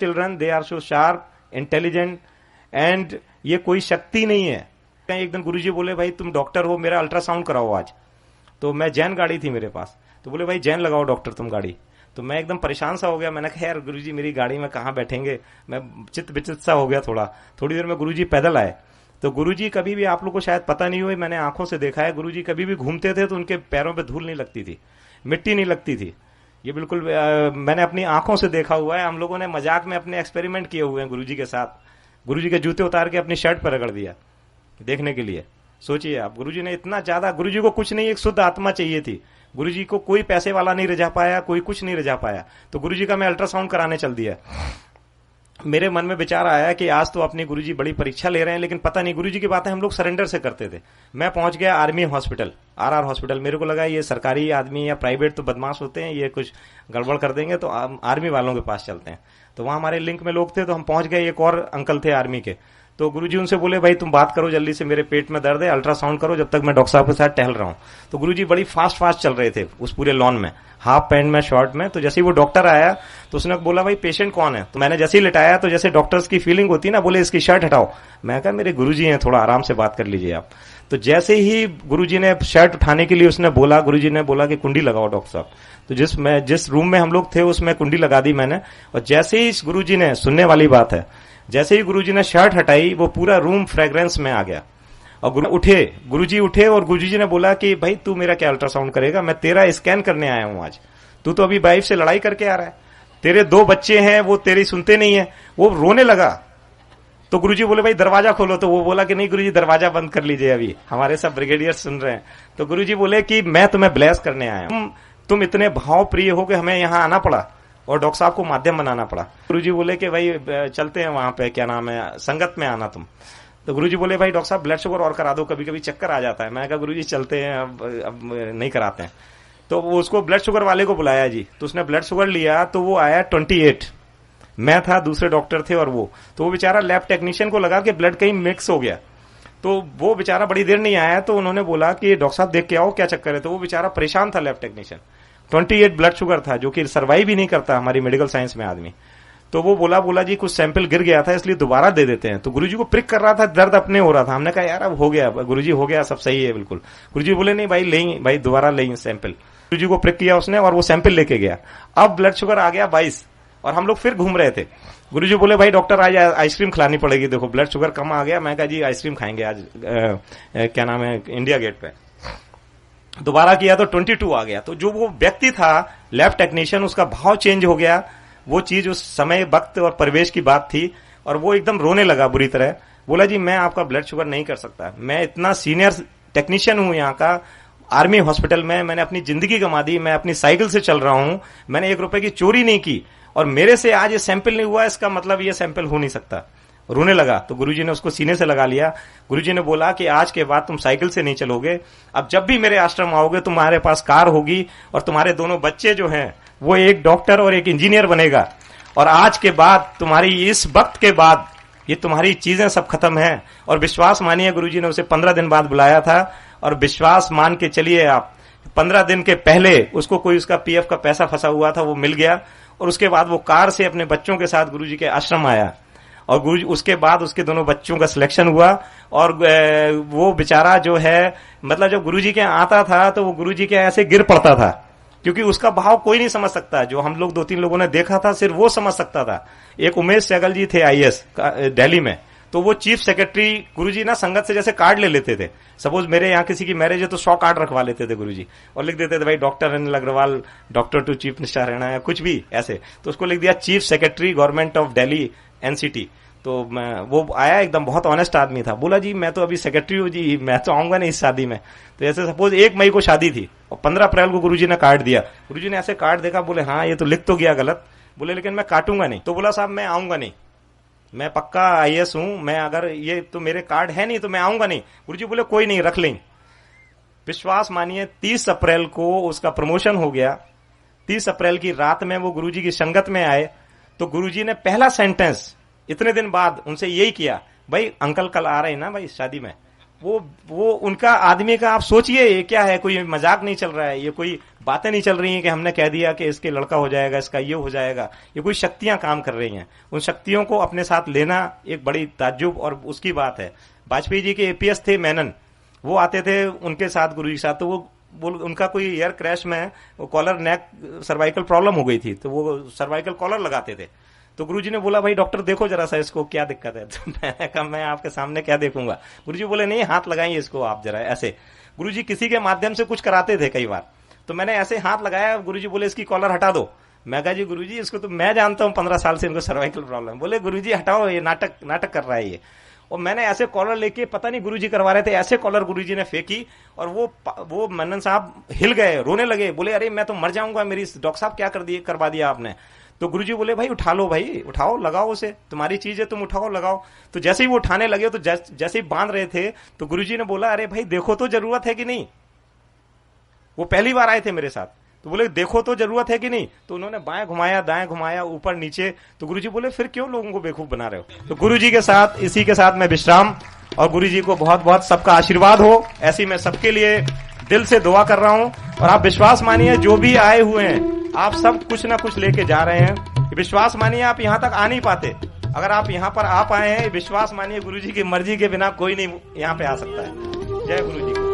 Children they are so sharp, intelligent, and ये कोई शक्ति नहीं है। एक दिन गुरुजी बोले भाई तुम डॉक्टर हो, मेरा अल्ट्रासाउंड कराओ आज। तो मैं जैन गाड़ी थी मेरे पास, तो बोले भाई जैन लगाओ डॉक्टर तुम गाड़ी। तो मैं एकदम परेशान सा हो गया, मैंने कहा यार गुरुजी मेरी गाड़ी में कहाँ बैठेंगे, मैं चित विचित सा हो गया थोड़ा। थोड़ी देर में गुरुजी पैदल आए। तो गुरुजी कभी भी, आप लोग को शायद पता नहीं हुई, मैंने आंखों से देखा है, गुरुजी कभी भी घूमते थे तो उनके पैरों पे धूल नहीं लगती थी, मिट्टी नहीं लगती थी। ये बिल्कुल मैंने अपनी आंखों से देखा हुआ है। हम लोगों ने मजाक में अपने एक्सपेरिमेंट किए हुए हैं गुरुजी के साथ। गुरुजी के जूते उतार के अपनी शर्ट पर रगड़ दिया देखने के लिए। सोचिए आप, गुरुजी ने इतना ज्यादा, गुरुजी को कुछ नहीं, एक शुद्ध आत्मा चाहिए थी। गुरुजी को कोई पैसे वाला नहीं रिझा पाया, कोई कुछ नहीं रिझा पाया। तो गुरुजी का मैं अल्ट्रासाउंड कराने चल दिया। मेरे मन में विचार आया कि आज तो अपनी गुरुजी बड़ी परीक्षा ले रहे हैं, लेकिन पता नहीं, गुरुजी की बातें हम लोग सरेंडर से करते थे। मैं पहुंच गया आर्मी हॉस्पिटल, आरआर हॉस्पिटल। मेरे को लगा ये सरकारी आदमी या प्राइवेट तो बदमाश होते हैं, ये कुछ गड़बड़ कर देंगे, तो आर्मी वालों के पास चलते हैं। तो वहां हमारे लिंक में लोग थे, तो हम पहुंच गए। एक और अंकल थे आर्मी के। तो गुरुजी उनसे बोले भाई तुम बात करो जल्दी से, मेरे पेट में दर्द है, अल्ट्रासाउंड करो जब तक मैं डॉक्टर साहब के साथ टहल रहा हूं। तो गुरुजी बड़ी फास्ट चल रहे थे उस पूरे लॉन में, हाफ पैंट में, शॉर्ट में। तो जैसे ही वो डॉक्टर आया तो उसने बोला भाई पेशेंट कौन है। तो मैंने जैसे ही लिटाया, तो जैसे डॉक्टर्स की फीलिंग होती है ना, बोले इसकी शर्ट हटाओ। मैं कहा मेरे गुरुजी हैं, थोड़ा आराम से बात कर लीजिए आप। तो जैसे ही गुरुजी ने शर्ट उठाने के लिए उसने बोला, गुरुजी ने बोला कि कुंडी लगाओ डॉक्टर साहब। तो जिस रूम में हम लोग थे उसमें कुंडी लगा दी मैंने। और जैसे ही गुरुजी ने, सुनने वाली बात है, जैसे ही गुरुजी ने शर्ट हटाई, वो पूरा रूम फ्रेग्रेंस में आ गया। और गुरुजी उठे और गुरुजी ने बोला कि भाई तू मेरा क्या अल्ट्रासाउंड करेगा, मैं तेरा स्कैन करने आया हूं आज। तू तो अभी वाइफ से लड़ाई करके आ रहा है, तेरे 2 बच्चे हैं, वो तेरी सुनते नहीं है। वो रोने लगा। तो गुरुजी बोले भाई दरवाजा खोलो। तो वो बोला कि नहीं गुरुजी दरवाजा बंद कर लीजिए, अभी हमारे सब ब्रिगेडियर सुन रहे हैं। तो गुरुजी बोले कि मैं तुम्हें ब्लेस करने आया हूं, तुम इतने भाव प्रिय हो कि हमें यहां आना पड़ा और डॉक्टर साहब को माध्यम बनाना पड़ा। गुरुजी बोले कि भाई चलते हैं वहां पे, क्या नाम है, संगत में आना तुम। तो गुरुजी बोले भाई डॉक्टर साहब ब्लड शुगर और करा दो, कभी कभी चक्कर आ जाता है। मैं कहा गुरुजी चलते हैं, अब नहीं कराते हैं। तो वो उसको ब्लड शुगर वाले को बुलाया जी। तो उसने ब्लड शुगर लिया, तो वो आया 28। मैं था, दूसरे डॉक्टर थे और वो। तो वो बेचारा लैब टेक्नीशियन को लगा कि ब्लड कहीं मिक्स हो गया। तो वो बेचारा बड़ी देर नहीं आया। तो उन्होंने बोला कि डॉक्टर साहब देख के आओ क्या चक्कर है। तो वो बेचारा परेशान था लैब टेक्नीशियन। 28 ब्लड शुगर था, जो कि सर्वाइव ही नहीं करता हमारी मेडिकल साइंस में आदमी। तो वो बोला जी कुछ सैंपल गिर गया था, इसलिए दोबारा दे देते हैं। तो गुरुजी को प्रिक कर रहा था, दर्द अपने हो रहा था। हमने कहा यार अब हो गया गुरुजी, हो गया, सब सही है बिल्कुल। गुरुजी बोले नहीं भाई लें, भाई दोबारा लें सैंपल। गुरुजी को प्रिक किया उसने और वो सैंपल लेके गया। अब ब्लड शुगर आ गया 22 और हम लोग फिर घूम रहे थे। गुरुजी बोले भाई डॉक्टर आज आइसक्रीम खिलानी पड़ेगी, देखो ब्लड शुगर कम आ गया। मैं कहा जी आइसक्रीम खाएंगे आज, क्या नाम है, इंडिया गेट पे। दोबारा किया तो 22 आ गया। तो जो वो व्यक्ति था लैब टेक्नीशियन, उसका भाव चेंज हो गया। वो चीज उस समय, वक्त और परिवेश की बात थी। और वो एकदम रोने लगा बुरी तरह। बोला जी मैं आपका ब्लड शुगर नहीं कर सकता, मैं इतना सीनियर टेक्नीशियन हूं यहाँ का, आर्मी हॉस्पिटल में मैंने अपनी जिंदगी गंवा दी, मैं अपनी साइकिल से चल रहा हूं, मैंने 1 रुपए की चोरी नहीं की, और मेरे से आज ये सैंपल नहीं हुआ, इसका मतलब ये सैंपल हो नहीं सकता। रोने लगा। तो गुरुजी ने उसको सीने से लगा लिया। गुरुजी ने बोला कि आज के बाद तुम साइकिल से नहीं चलोगे, अब जब भी मेरे आश्रम आओगे तुम्हारे पास कार होगी, और तुम्हारे दोनों बच्चे जो हैं वो एक डॉक्टर और एक इंजीनियर बनेगा। और आज के बाद, तुम्हारी इस वक्त के बाद, ये तुम्हारी चीजें सब खत्म हैं। और विश्वास मानिए, गुरुजी ने उसे 15 दिन बाद बुलाया था, और विश्वास मान के चलिए आप, 15 दिन के पहले उसको कोई उसका पीएफ का पैसा फंसा हुआ था, वो मिल गया। और उसके बाद वो कार से अपने बच्चों के साथ गुरुजी के आश्रम आया। और गुरुजी, उसके बाद उसके दोनों बच्चों का सिलेक्शन हुआ। और वो बेचारा जो है, मतलब जब गुरुजी के आता था तो वो गुरुजी के ऐसे गिर पड़ता था, क्योंकि उसका भाव कोई नहीं समझ सकता। जो हम लोग 2-3 लोगों ने देखा था, सिर्फ वो समझ सकता था। एक उमेश सहगल जी थे आईएएस दिल्ली में, तो वो चीफ सेक्रेटरी, गुरुजी ना संगत से जैसे कार्ड ले लेते थे। सपोज मेरे यहाँ किसी की मैरिज है तो 100 कार्ड रखवा लेते थे गुरुजी, और लिख देते थे भाई doctor Anil Agarwal, doctor to chief minister Haryana, या कुछ भी ऐसे। तो उसको लिख दिया chief secretary government of Delhi NCT. तो वो आया, एकदम बहुत ऑनेस्ट आदमी था। बोला जी मैं तो अभी सेक्रेटरी हूँ जी, मैं तो आऊंगा नहीं इस शादी में। तो ऐसे सपोज 1 मई को शादी थी और 15 अप्रैल को गुरुजी ने कार्ड दिया। गुरुजी ने ऐसे कार्ड देखा, बोले हाँ ये तो लिख तो गया गलत, बोले लेकिन मैं काटूंगा नहीं। तो बोला साहब मैं आऊंगा नहीं, मैं पक्का आईएएस हूं, मैं अगर ये तो मेरे कार्ड है नहीं तो मैं आऊंगा नहीं। गुरुजी बोले कोई नहीं, रख लें। विश्वास मानिए 30 अप्रैल को उसका प्रमोशन हो गया। 30 अप्रैल की रात में वो गुरुजी की संगत में आए। तो गुरुजी ने पहला सेंटेंस इतने दिन बाद उनसे यही किया, भाई अंकल कल आ रहे हैं ना भाई शादी में, वो उनका आदमी का आप सोचिए, ये क्या है, कोई मजाक नहीं चल रहा है, ये कोई बातें नहीं चल रही हैं कि हमने कह दिया कि इसके लड़का हो जाएगा, इसका ये हो जाएगा। ये कोई शक्तियां काम कर रही हैं। उन शक्तियों को अपने साथ लेना एक बड़ी ताज्जुब और उसकी बात है। वाजपेयी जी के एपीएस थे मेनन, वो आते थे उनके साथ, गुरु जी के साथ, तो वो उनका कोई एयर क्रैश में वो कॉलर नेक सर्वाइकल प्रॉब्लम हो गई थी, तो वो सर्वाइकल कॉलर लगाते थे। तो गुरुजी ने बोला भाई डॉक्टर देखो जरा सा इसको क्या दिक्कत है। तो मैंने कहा मैं आपके सामने क्या देखूंगा। गुरुजी बोले नहीं, हाथ लगाइए इसको आप जरा ऐसे। गुरुजी किसी के माध्यम से कुछ कराते थे कई बार, तो मैंने ऐसे हाथ लगाया, गुरुजी बोले इसकी कॉलर हटा दो। मैं कहा जी गुरुजी इसको तो मैं जानता हूँ 15 साल से इनको सर्वाइकल प्रॉब्लम। बोले गुरुजी हटाओ, ये नाटक कर रहा है ये। और मैंने ऐसे कॉलर लेके, पता नहीं गुरुजी करवा रहे थे, ऐसे कॉलर गुरुजी ने फेंकी और वो मन्नन साहब हिल गए, रोने लगे, बोले अरे मैं तो मर जाऊंगा, मेरी डॉक्टर साहब क्या करवा दिया आपने। तो गुरुजी बोले भाई उठा लो, भाई उठाओ, लगाओ उसे, तुम्हारी चीज है, तुम उठाओ लगाओ। तो जैसे ही वो उठाने लगे, तो जैसे ही बांध रहे थे, तो गुरुजी ने बोला अरे भाई देखो तो जरूरत है कि नहीं। वो पहली बार आए थे मेरे साथ, तो बोले देखो तो जरूरत है कि नहीं। तो उन्होंने बाएं घुमाया, दाएं घुमाया, ऊपर नीचे। तो गुरुजी बोले फिर क्यों लोगों को बेवकूफ बना रहे हो। तो गुरुजी के साथ, इसी के साथ मैं विश्राम, और गुरुजी को बहुत बहुत सबका आशीर्वाद हो, ऐसी मैं सबके लिए दिल से दुआ कर रहा हूं। और आप विश्वास मानिए, जो भी आए हुए हैं आप सब कुछ ना कुछ लेके जा रहे हैं। विश्वास मानिए आप यहां तक आ नहीं पाते, अगर आप यहां पर आ पाए हैं, विश्वास मानिए गुरुजी की मर्जी के बिना कोई नहीं यहां पे आ सकता है। जय गुरुजी।